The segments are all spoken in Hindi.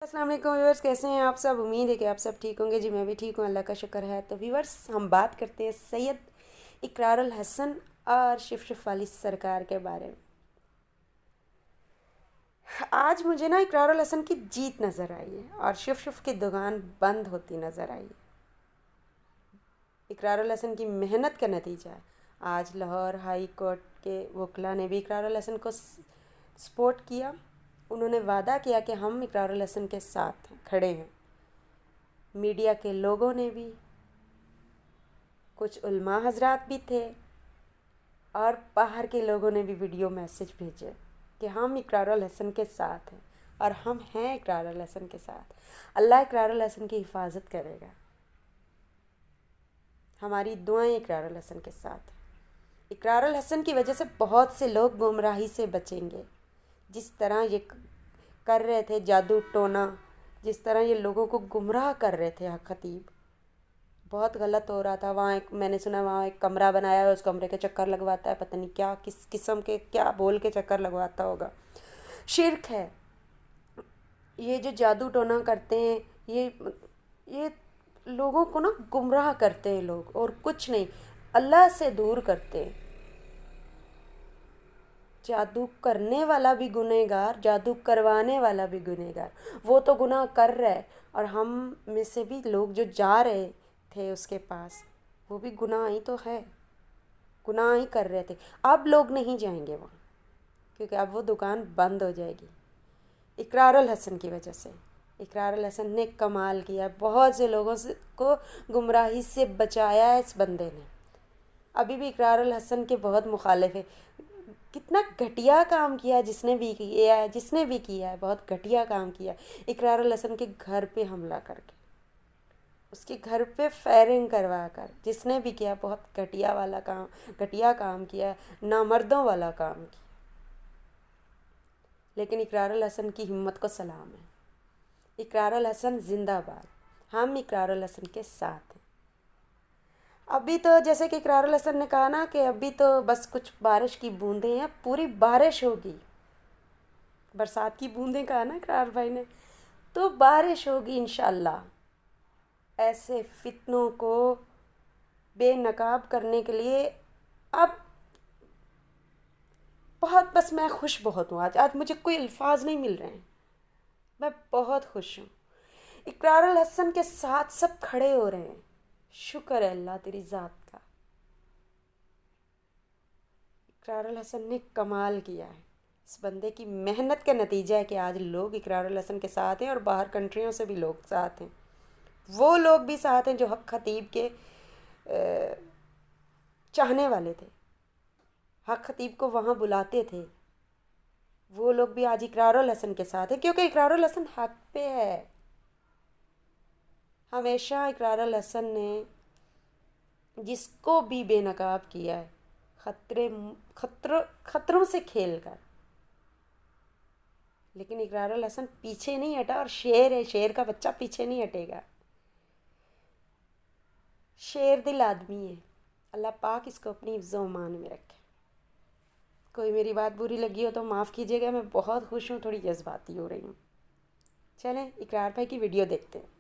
अस्सलाम वालेकुम व्यूअर्स, कैसे हैं आप सब। उम्मीद है कि आप सब ठीक होंगे। जी मैं भी ठीक हूँ, अल्लाह का शुक्र है। तो व्यूअर्स, हम बात करते हैं सैयद इकरारुल हसन और शिफ वाली सरकार के बारे में। आज मुझे ना इकरारुल हसन की जीत नज़र आई है और शिफ की दुकान बंद होती नज़र आई है। इकरारुल हसन की मेहनत का नतीजा है। आज लाहौर हाई कोर्ट के वकला ने भी इकरारुल हसन को सपोर्ट किया। उन्होंने वादा किया कि हम इकरारुल हसन के साथ खड़े हैं। मीडिया के लोगों ने भी, कुछ उलमा हजरात भी थे और बाहर के लोगों ने भी वीडियो मैसेज भेजे कि हम इकरारुल हसन के साथ हैं और हम हैं इकरारुल हसन के साथ। अल्लाह इकरारुल हसन की हिफाजत करेगा। हमारी दुआएं इकरारुल हसन के साथ हैं। इकरारुल हसन की वजह से बहुत से लोग गुमराही से बचेंगे। जिस तरह ये कर रहे थे जादू टोना, जिस तरह ये लोगों को गुमराह कर रहे थे खतीब, बहुत गलत हो रहा था। वहाँ एक मैंने सुना वहाँ एक कमरा बनाया है, उस कमरे के चक्कर लगवाता है, पता नहीं क्या किस किस्म के क्या बोल के चक्कर लगवाता होगा। शिर्क है ये जो जादू टोना करते हैं। ये लोगों को ना गुमराह करते हैं लोग, और कुछ नहीं, अल्लाह से दूर करते हैं। जादू करने वाला भी गुनहगार, जादू करवाने वाला भी गुनहगार। वो तो गुनाह कर रहा है और हम में से भी लोग जो जा रहे थे उसके पास, वो भी गुनाह ही तो है, गुनाह ही कर रहे थे। अब लोग नहीं जाएंगे वहाँ, क्योंकि अब वो दुकान बंद हो जाएगी इकरारुल हसन की वजह से। इकरारुल हसन ने कमाल किया, बहुत से लोगों से को गुमराही से बचाया है इस बंदे ने। अभी भी इकरारुल हसन के बहुत मुखालिफ है। कितना घटिया काम किया जिसने भी किया है, बहुत घटिया काम किया। इकरारुल हसन के घर पे हमला करके, उसके घर पे फायरिंग करवा कर, जिसने भी किया बहुत घटिया काम किया, नामर्दों वाला काम किया। लेकिन इकरारुल हसन की हिम्मत को सलाम है। इकरारुल हसन जिंदाबाद। हम इकरारुल हसन के साथ हैं। अभी तो जैसे कि इकरारुल हसन ने कहा ना कि अभी तो बस कुछ बारिश की बूंदें हैं, पूरी बारिश होगी। बरसात की बूंदें कहा ना इकरार भाई ने, तो बारिश होगी इंशाल्लाह। ऐसे फितनों को बेनकाब करने के लिए अब बहुत, बस मैं खुश बहुत हूँ। आज मुझे कोई अल्फाज नहीं मिल रहे हैं, मैं बहुत खुश हूँ। इकरारुल हसन के साथ सब खड़े हो रहे हैं। शुक्र है अल्लाह तेरी ज़ात का। इकरारुल हसन ने कमाल किया है। इस बंदे की मेहनत का नतीजा है कि आज लोग इकरारुल हसन के साथ हैं और बाहर कंट्रियों से भी लोग साथ हैं। वो लोग भी साथ हैं जो हक खतीब के चाहने वाले थे, हक खतीब को वहाँ बुलाते थे। वो लोग भी आज इकरारुल हसन के साथ हैं, क्योंकि इकरारुल हसन हक पे है। हमेशा इकरारुल हसन ने जिसको भी बेनकाब किया है, खतरों से खेल कर, लेकिन इकरारुल हसन पीछे नहीं हटा। और शेर है, शेर का बच्चा पीछे नहीं हटेगा। शेर दिल आदमी है। अल्लाह पाक इसको अपनी हिफ्ज़ो मान में रखे। कोई मेरी बात बुरी लगी हो तो माफ़ कीजिएगा, मैं बहुत खुश हूँ, थोड़ी जज्बाती हो रही हूँ। चलें इकरार भाई की वीडियो देखते हैं।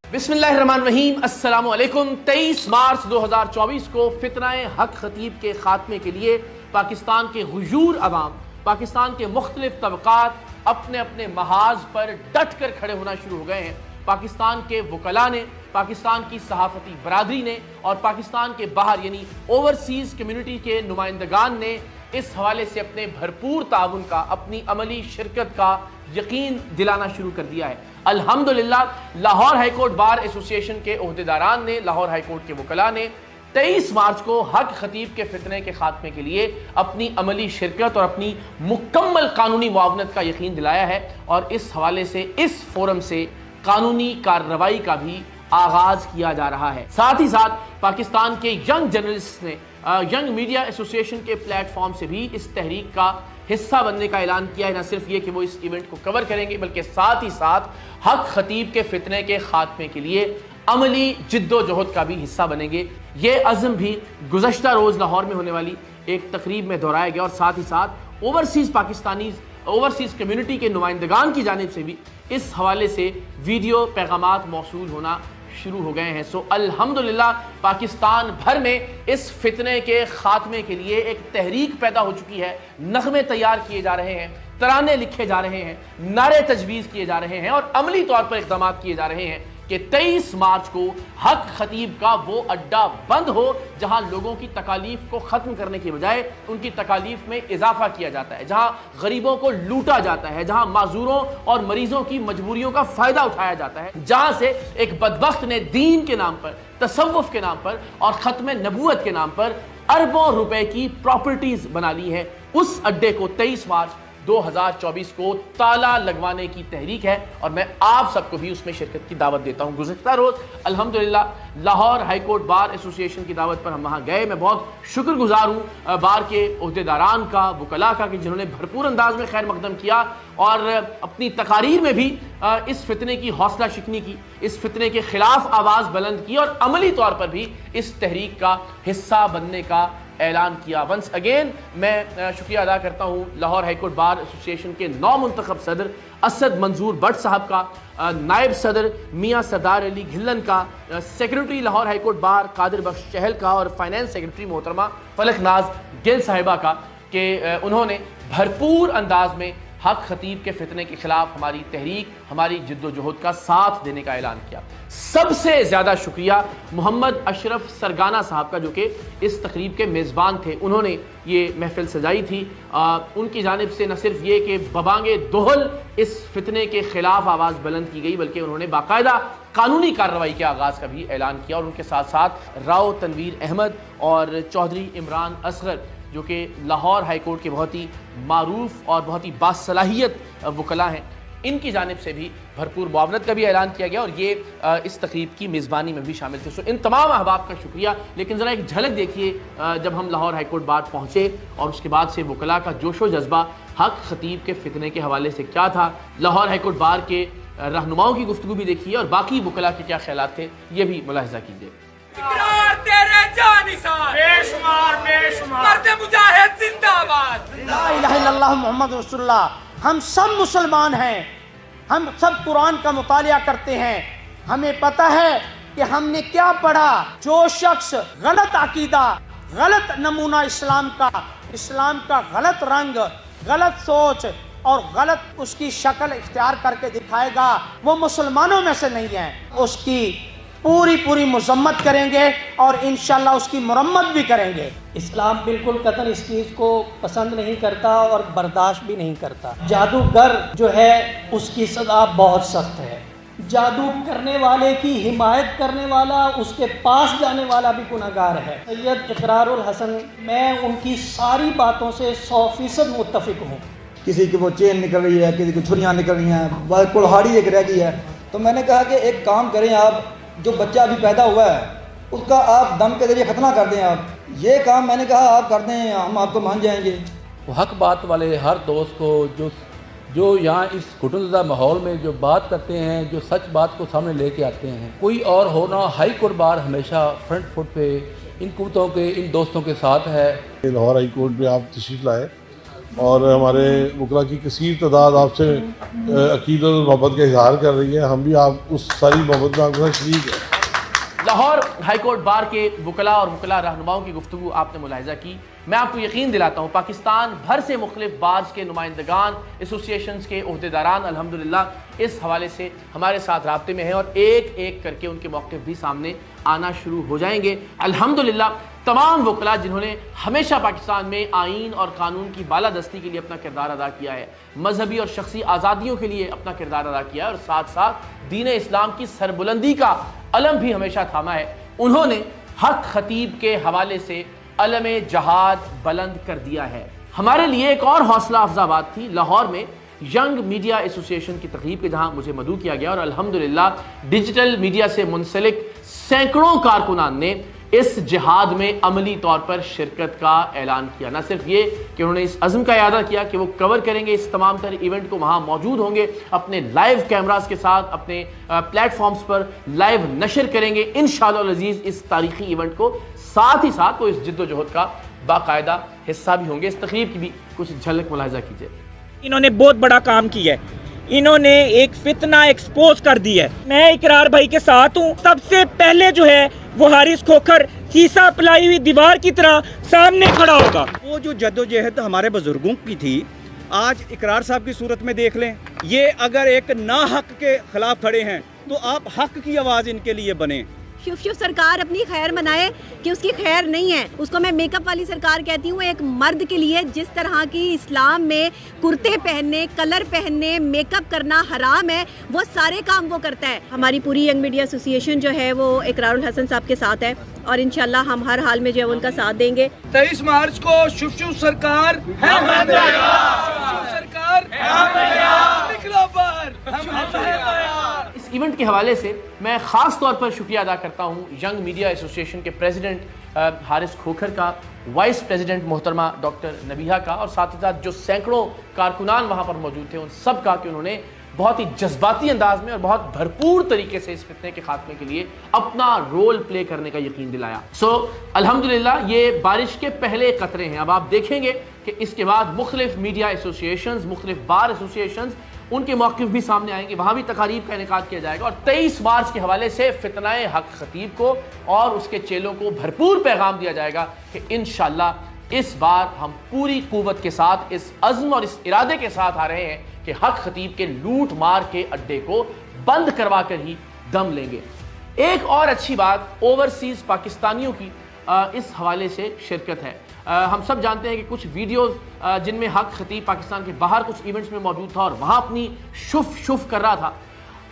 बिस्मिल्लाहिर्रहमानिर्रहीम, अस्सलामु अलैकुम। 23 मार्च 2024 को फितनाए हक खतीब के खात्मे के लिए पाकिस्तान के हुजूर अवाम, पाकिस्तान के मुख्तलिफ तबकात अपने अपने महाज पर डट कर खड़े होना शुरू हो गए हैं। पाकिस्तान के वकला ने, पाकिस्तान की सहाफ़ती बरादरी ने और पाकिस्तान के बाहर यानी ओवरसीज़ कम्युनिटी के नुमाइंदगान ने इस हवाले से अपने भरपूर ताउन का, अपनी अमली शिरकत का यकीन दिलाना शुरू कर दिया है। अल्हम्दुलिल्लाह लाहौर हाईकोर्ट बार एसोसिएशन के ओहदेदारान ने, लाहौर हाईकोर्ट के वकला ने 23 मार्च को हक खतीब के फितने के खात्मे के लिए अपनी अमली शिरकत और अपनी मुकम्मल कानूनी मुआवनत का यकीन दिलाया है। और इस हवाले से इस फोरम से कानूनी कार्रवाई का भी आगाज किया जा रहा है। साथ ही साथ पाकिस्तान के यंग जर्नलिस्ट ने यंग मीडिया एसोसिएशन के प्लेटफॉर्म से भी इस तहरीक का हिस्सा बनने का ऐलान किया है। न सिर्फ ये कि वो इस इवेंट को कवर करेंगे, बल्कि साथ ही साथ हक खतीब के फितने के खात्मे के लिए अमली जिद्दोजहद का भी हिस्सा बनेंगे। ये अज़्म भी गुज़श्ता रोज़ लाहौर में होने वाली एक तकरीब में दोहराया गया और साथ ही साथ ओवरसीज़ पाकिस्तानीज़ ओवरसीज़ कम्युनिटी के नुमाइंदगान की जानिब से भी इस हवाले से वीडियो पैगामात मौसूल होना शुरू हो गए हैं। सो अल्हम्दुलिल्लाह पाकिस्तान भर में इस फितने के खात्मे के लिए एक तहरीक पैदा हो चुकी है। नगमे तैयार किए जा रहे हैं, तराने लिखे जा रहे हैं, नारे तजवीज़ किए जा रहे हैं और अमली तौर पर इक़दाम किए जा रहे हैं कि 23 मार्च को हक खतीब का वो अड्डा बंद हो जहां लोगों की तकालीफ को ख़त्म करने की बजाय उनकी तकालीफ में इजाफा किया जाता है, जहां गरीबों को लूटा जाता है, जहां माजूरों और मरीजों की मजबूरियों का फ़ायदा उठाया जाता है, जहां से एक बदबख्त ने दीन के नाम पर, तसव्वुफ के नाम पर और ख़त्म नबूवत के नाम पर अरबों रुपए की प्रॉपर्टीज बना ली है। उस अड्डे को 23 मार्च 2024 को ताला लगवाने की तहरीक है और मैं आप सबको भी उसमें शिरकत की दावत देता हूं। गुज़श्ता रोज़ अल्हम्दुलिल्लाह Lahore high court bar association की दावत पर हम वहां गए। मैं बहुत शुक्रगुजार हूं बार के ओहदेदारान का, वकला का, कि जिन्होंने भरपूर अंदाज में खैर मकदम किया और अपनी तकारीर में भी इस फितने की हौसला शिकनी की, इस फितने के खिलाफ आवाज़ बुलंद की और अमली तौर पर भी इस तहरीक का हिस्सा बनने का ऐलान किया। वंस अगेन मैं शुक्रिया अदा करता हूँ लाहौर हाईकोर्ट बार एसोसिएशन के नौ मुंतखब सदर असद मंजूर भट्ट साहब का, नायब सदर मियाँ सरदार अली घिल्लन का, secretary Lahore high court bar Qadir Bakhsh Chahal का और फाइनेंस सेक्रेटरी मोहतरमा फलक नाज गिल साहिबा का, कि उन्होंने भरपूर अंदाज में हक खतीब के फितने के खिलाफ हमारी तहरीक, हमारी जिद्दोजहद का साथ देने का ऐलान किया। सबसे ज़्यादा शुक्रिया मोहम्मद अशरफ सरगाना साहब का, जो कि इस तकरीब के मेज़बान थे। उन्होंने ये महफिल सजाई थी। उनकी जानिब से न सिर्फ ये कि बबांगे दोहल इस फितने के खिलाफ आवाज़ बुलंद की गई, बल्कि उन्होंने बाकायदा कानूनी कार्रवाई के आगाज़ का भी ऐलान किया और उनके साथ साथ राव तनवीर अहमद और चौधरी इमरान असगर, जो कि लाहौर हाई कोर्ट के बहुत ही मारूफ और बहुत ही बासलाहियत वकला हैं, इनकी जानिब से भी भरपूर मुआवनत का भी ऐलान किया गया और ये इस तकरीब की मेज़बानी में भी शामिल थे। सो इन तमाम अहबाब का शुक्रिया। लेकिन ज़रा एक झलक देखिए जब हम लाहौर हाई कोर्ट बार पहुँचे और उसके बाद से वकला का जोश व जज्बा हक खतीब के फितने के हवाले से क्या था। लाहौर हाई कोर्ट बार के रहनुमाओं की गुफ्तगू भी देखिए और बाकी वकला के क्या ख्यालात थे, ये भी मुलाहिज़ा कीजिए। तेरे जानिसार बेशुमार बेशुमार मर्द मुजाहिद जिंदाबाद, ला इलाहा इल्लल्लाह मुहम्मद रसूलुल्लाह। हम सब मुसलमान हैं, हम सब कुरान का मुतालिया करते हैं, हमें पता है कि हमने क्या पढ़ा। जो शख्स गलत अकीदा, गलत नमूना इस्लाम का गलत रंग, गलत सोच और गलत उसकी शक्ल इख्तियार करके दिखाएगा, वो मुसलमानों में से नहीं है। उसकी पूरी मजम्मत करेंगे और इंशाल्लाह उसकी मुरम्मत भी करेंगे। इस्लाम बिल्कुल कतई इस चीज़ को पसंद नहीं करता और बर्दाश्त भी नहीं करता। जादूगर जो है उसकी सज़ा बहुत सख्त है। जादू करने वाले की हिमायत करने वाला, उसके पास जाने वाला भी गुनहगार है। सैयद इकरारुल हसन, मैं उनकी सारी बातों से 100% मुत्तफिक हूँ। किसी की वो चेन निकल रही है, किसी की छुरियाँ निकल रही हैं, कुल्हाड़ी एक रह गई है। तो मैंने कहा कि एक काम करें, आप जो बच्चा अभी पैदा हुआ है उसका आप दम के जरिए खतना कर दें। आप ये काम मैंने कहा आप कर दें, हम आपको मान जाएंगे। हक बात वाले हर दोस्त को जो यहाँ इस घुटनज़दा माहौल में जो बात करते हैं, जो सच बात को सामने लेके आते हैं, कोई और हो ना, हाई कोर्ट बार हमेशा फ्रंट फुट पे इन कुतों के, इन दोस्तों के साथ है। लाहौर हाई कोर्ट में आप तशरीफ़ लाए और हमारे वकला की कसीर तादाद आपसे अकीदत और मोहब्बत का इजहार कर रही है। हम भी आप उस सारी मोहब्बत में आपके साथ शरीक हैं। लाहौर हाई कोर्ट बार के वकला और वकला रहनुमाओं की गुफ्तगू आपने मुलाहिज़ा की। मैं आपको यकीन दिलाता हूँ पाकिस्तान भर से मुख्तलिफ बार्स के नुमाइंदगान, एसोसिएशंस के ओहदेदारान अल्हम्दुलिल्लाह इस हवाले से हमारे साथ राब्ते में हैं और एक एक करके उनके मौक़िफ़ भी सामने आना शुरू हो जाएंगे। अल्हम्दुलिल्लाह तमाम वकला जिन्होंने हमेशा पाकिस्तान में आईन और कानून की बालादस्ती के लिए अपना किरदार अदा किया है, मजहबी और शख्सी आज़ादियों के लिए अपना किरदार अदा किया है और साथ साथ दीन इस्लाम की सरबुलंदी का अलम भी हमेशा थामा है, उन्होंने हक खतीब के हवाले से अलम जहाद बुलंद कर दिया है। हमारे लिए एक और हौसला अफजा बात थी लाहौर में यंग मीडिया एसोसिएशन की तकरीब के, जहां मुझे मदऊ किया गया और अल्हम्दुलिल्लाह डिजिटल मीडिया से मुंसलिक सैकड़ों कारकुनान ने इस जिहाद में अमली तौर पर शिरकत का ऐलान किया। न सिर्फ ये कि उन्होंने इस अज़्म का इरादा किया कि वो कवर करेंगे इस तमाम तरह इवेंट को, वहाँ मौजूद होंगे अपने लाइव कैमरास के साथ, अपने प्लेटफॉर्म्स पर लाइव नशर करेंगे इंशाअल्लाह अज़ीज़ इस तारीखी इवेंट को, साथ ही साथ वो इस जिद्दोजहद का बाकायदा हिस्सा भी होंगे। इस तकरीब की भी कुछ झलक मुलाहिज़ा कीजिए। इन्होंने बहुत बड़ा काम किया है, इन्होंने एक फितना एक्सपोज कर दी है। मैं इकरार भाई के साथ हूँ। सबसे पहले जो है वो हारिस खोखर शीशा पिलाई हुई दीवार की तरह सामने खड़ा होगा। वो जो जद्दोजहद हमारे बुजुर्गों की थी, आज इकरार साहब की सूरत में देख लें। ये अगर एक ना हक के खिलाफ खड़े हैं तो आप हक की आवाज़ इनके लिए बने। शिव सरकार अपनी खैर मनाए कि उसकी खैर नहीं है, उसको मैं मेकअप वाली सरकार कहती हूँ। एक मर्द के लिए जिस तरह की इस्लाम में कुर्ते पहनने, कलर पहनने, मेकअप करना हराम है, वो सारे काम वो करता है। हमारी पूरी यंग मीडिया एसोसिएशन जो है वो इकरारुल हसन साहब के साथ है और इंशाल्लाह हम हर हाल में जो है उनका साथ देंगे। 23 मार्च को शिव सरकार इस इवेंट के हवाले से मैं ख़ास तौर पर शुक्रिया अदा करता हूँ यंग मीडिया एसोसिएशन के प्रेसिडेंट हारिस खोखर का, वाइस प्रेसिडेंट मोहतरमा डॉक्टर नबीहा का और साथ ही साथ जो सैकड़ों कारकुनान वहाँ पर मौजूद थे उन सब का कि उन्होंने बहुत ही जज्बाती अंदाज में और बहुत भरपूर तरीके से इस फितने के खात्मे के लिए अपना रोल प्ले करने का यकीन दिलाया। अल्हम्दुलिल्लाह ये बारिश के पहले कतरे हैं। अब आप देखेंगे कि इसके बाद मुख्तलिफ मीडिया एसोसिएशंस, मुख्तलिफ बार एसोसिएशंस, उनके मौक़िफ़ भी सामने आएंगे, वहाँ भी तकारीब का इनेकाद किया जाएगा और 23 मार्च के हवाले से फितनाए हक खतीब को और उसके चेलों को भरपूर पैगाम दिया जाएगा कि इंशाअल्लाह इस बार हम पूरी कुव्वत के साथ इस अज़्म और इस इरादे के साथ आ रहे हैं कि हक खतीब के लूट मार के अड्डे को बंद करवा कर ही दम लेंगे। एक और अच्छी बात ओवरसीज़ पाकिस्तानियों की इस हवाले से शिरकत है। हम सब जानते हैं कि कुछ वीडियोस जिनमें हक खतीब पाकिस्तान के बाहर कुछ इवेंट्स में मौजूद था और वहाँ अपनी शुफ कर रहा था।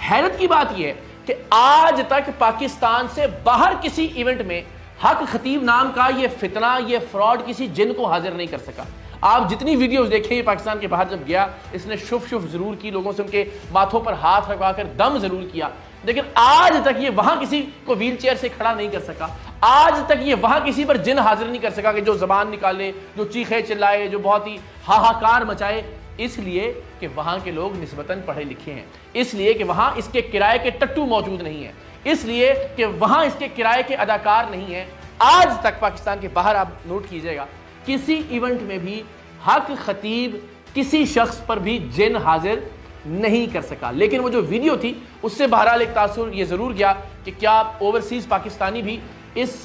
हैरत की बात यह है कि आज तक पाकिस्तान से बाहर किसी इवेंट में हक खतीब नाम का ये फितना, ये फ्रॉड किसी जिन को हाजिर नहीं कर सका। आप जितनी वीडियोस देखें, पाकिस्तान के बाहर जब गया इसने शुफ जरूर की, लोगों से उनके माथों पर हाथ रखवाकर दम जरूर किया, लेकिन आज तक ये वहां किसी को व्हील चेयर से खड़ा नहीं कर सका। आज तक ये वहां किसी पर जिन हाजिर नहीं कर सका कि जो जबान निकाले, जो चीखे चिल्लाए, जो बहुत ही हाहाकार मचाए, इसलिए कि वहां के लोग निस्बतन पढ़े लिखे हैं, इसलिए कि वहां इसके किराए के टट्टू मौजूद नहीं है, इसलिए कि वहां इसके किराए के अदाकार नहीं है। आज तक पाकिस्तान के बाहर आप नोट कीजिएगा किसी इवेंट में भी हक खतीब किसी शख्स पर भी जिन हाजिर नहीं कर सका। लेकिन वो जो वीडियो थी उससे बहरहाल एक तासुर ये ज़रूर गया कि क्या ओवरसीज़ पाकिस्तानी भी इस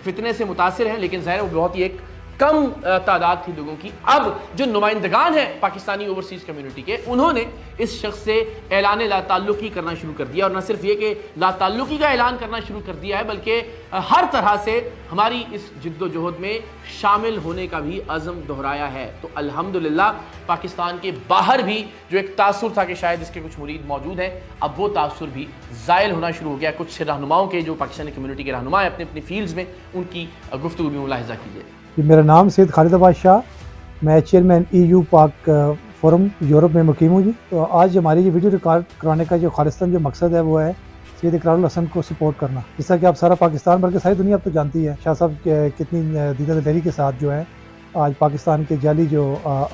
फितने से मुतासिर हैं, लेकिन ज़ाहिर वो बहुत ही एक कम तादाद थी लोगों की। अब जो नुमाइंदगान हैं पाकिस्तानी ओवरसीज़ कम्युनिटी के, उन्होंने इस शख्स से ऐलान लाताल्लुकी करना शुरू कर दिया और न सिर्फ ये कि लाताल्लुकी का ऐलान करना शुरू कर दिया है, बल्कि हर तरह से हमारी इस जिद्दोजहद में शामिल होने का भी अज़म दोहराया है। तो अल्हम्दुलिल्लाह पाकिस्तान के बाहर भी जो एक तासुर था कि शायद इसके कुछ मुरीद मौजूद हैं, अब वो तासुर भी ज़ायल होना शुरू हो गया। कुछ रहनुमाओं के जो पाकिस्तानी कम्युनिटी के रहनुमा हैं अपनी अपनी फील्ड्स में, उनकी गुफ्तगू भी मुलाहिज़ा कीजिए। मेरा नाम सैयद खालिद अब्बास शाह, मैं चेयरमैन EU पाक फोरम यूरोप में मुकीम हूँ जी। तो आज हमारी ये वीडियो रिकॉर्ड कराने का जो खालिस्तान जो मकसद है वो है सैयद इकरारुल हसन को सपोर्ट करना। जैसा कि आप सारा पाकिस्तान बल्कि सारी दुनिया अब तो जानती है शाह साहब कितनी दीदा दिलेरी के साथ जो है आज पाकिस्तान के जाली जो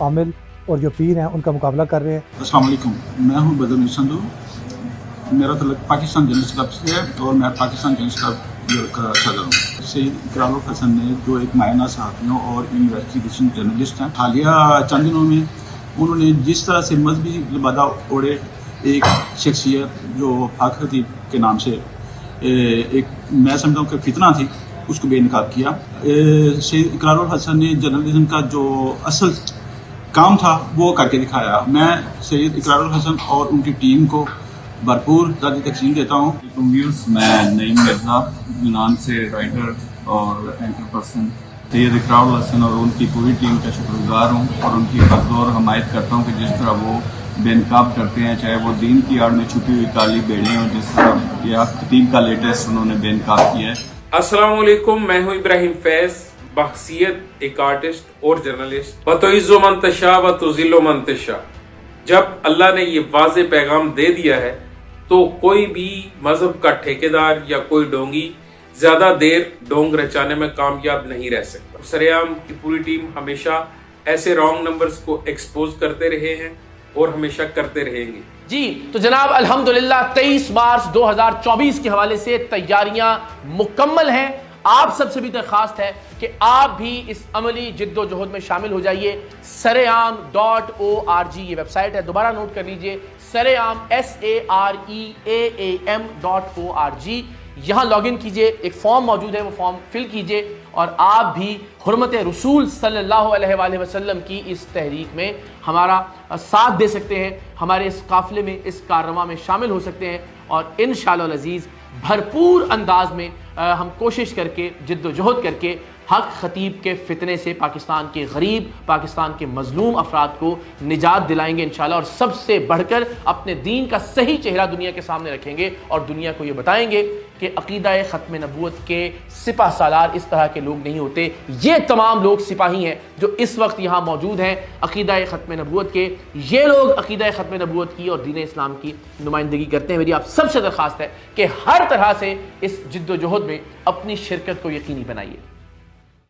आमिल और जो पीर हैं उनका मुकाबला कर रहे हैं। अस्सलाम वालेकुम, मैं हूँ बदर संधू, मेरा तल्लुक पाकिस्तान जर्नलिस्ट क्लब से है और मैं पाकिस्तान जर्नलिस्ट क्लब का सदर हूँ। सैयद इकरारुल हसन ने जो एक मायना सहाफ़ियों और इन्वेस्टिगेशन जर्नलिस्ट हैं, हालिया चंद दिनों में उन्होंने जिस तरह से मजहबी लिबादा ओढ़े एक शख्सियत जो हक खतीब के नाम से एक मैं समझता हूँ कि फितना थी, उसको बेनकाब किया। सैयद इकरारुल हसन ने जर्नलिज्म का जो असल काम था वो करके दिखाया। मैं सैयद इकरारुल हसन और उनकी टीम को भरपूर दादी तकसीम देता हूँ। मैं नईम मिर्ज़ा, यूनान से राइटर और एंकर पर्सन सैयद इकरारुल हसन और उनकी पूरी टीम का शुक्रगुजार हूँ और उनकी बरज़ोर हमायत करता हूँ कि जिस तरह वो बेनकाब करते हैं, चाहे वो दीन की आड़ में छुपी हुई काली बेड़ें और जिस तरह यह खतीब का लेटेस्ट उन्होंने बेनकाब किया है। अस्सलाम वालेकुम, मैं हूँ इब्राहिम फैज़, बहसियत एक आर्टिस्ट और जर्नलिस्ट। वतुइज़्ज़ु मन तशा व तुज़िल्लु मन तशा। जब अल्लाह ने ये वाज़े पैगाम दे दिया है तो कोई भी मजहब का ठेकेदार या कोई डोंगी ज्यादा देर डोंग रचाने में कामयाब नहीं रह सकता। सरेआम की पूरी टीम हमेशा ऐसे रॉन्ग नंबर्स को एक्सपोज करते रहे हैं और हमेशा करते रहेंगे। जी तो जनाब अल्हम्दुलिल्लाह 23 मार्च 2024 के हवाले से तैयारियां मुकम्मल हैं। आप सबसे भी दरखास्त है कि आप भी इस अमली जिद्दोजहद में शामिल हो जाइए। sareaam.org ये वेबसाइट है, दोबारा नोट कर लीजिए, sareaam sareaam.org। यहाँ लॉगिन कीजिए, एक फॉर्म मौजूद है, वो फॉर्म फिल कीजिए और आप भी हुर्मत रसूल सल्लल्लाहु अलैहि वसल्लम की इस तहरीक में हमारा साथ दे सकते हैं, हमारे इस काफिले में, इस कारवां में शामिल हो सकते हैं और इंशाअल्लाह अज़ीज़ भरपूर अंदाज में हम कोशिश करके, जिद्दोजहद करके हक खतीब के फितने से पाकिस्तान के गरीब, पाकिस्तान के मजलूम अफराद को निजात दिलाएंगे इंशाल्लाह। और सबसे बढ़कर अपने दीन का सही चेहरा दुनिया के सामने रखेंगे और दुनिया को ये बताएंगे कि अकीदा ख़त्म नबूवत के सिपह सालार इस तरह के लोग नहीं होते। ये तमाम लोग सिपाही हैं जो इस वक्त यहाँ मौजूद हैं अकीदा ख़त्म नबूवत के। ये लोग अकीदा ख़त्म नबूवत की और दीन इस्लाम की नुमाइंदगी करते हैं। मेरी आप सबसे दरख्वास्त है कि हर तरह से इस जिद्दोजहद में अपनी शिरकत को यकीनी बनाइए।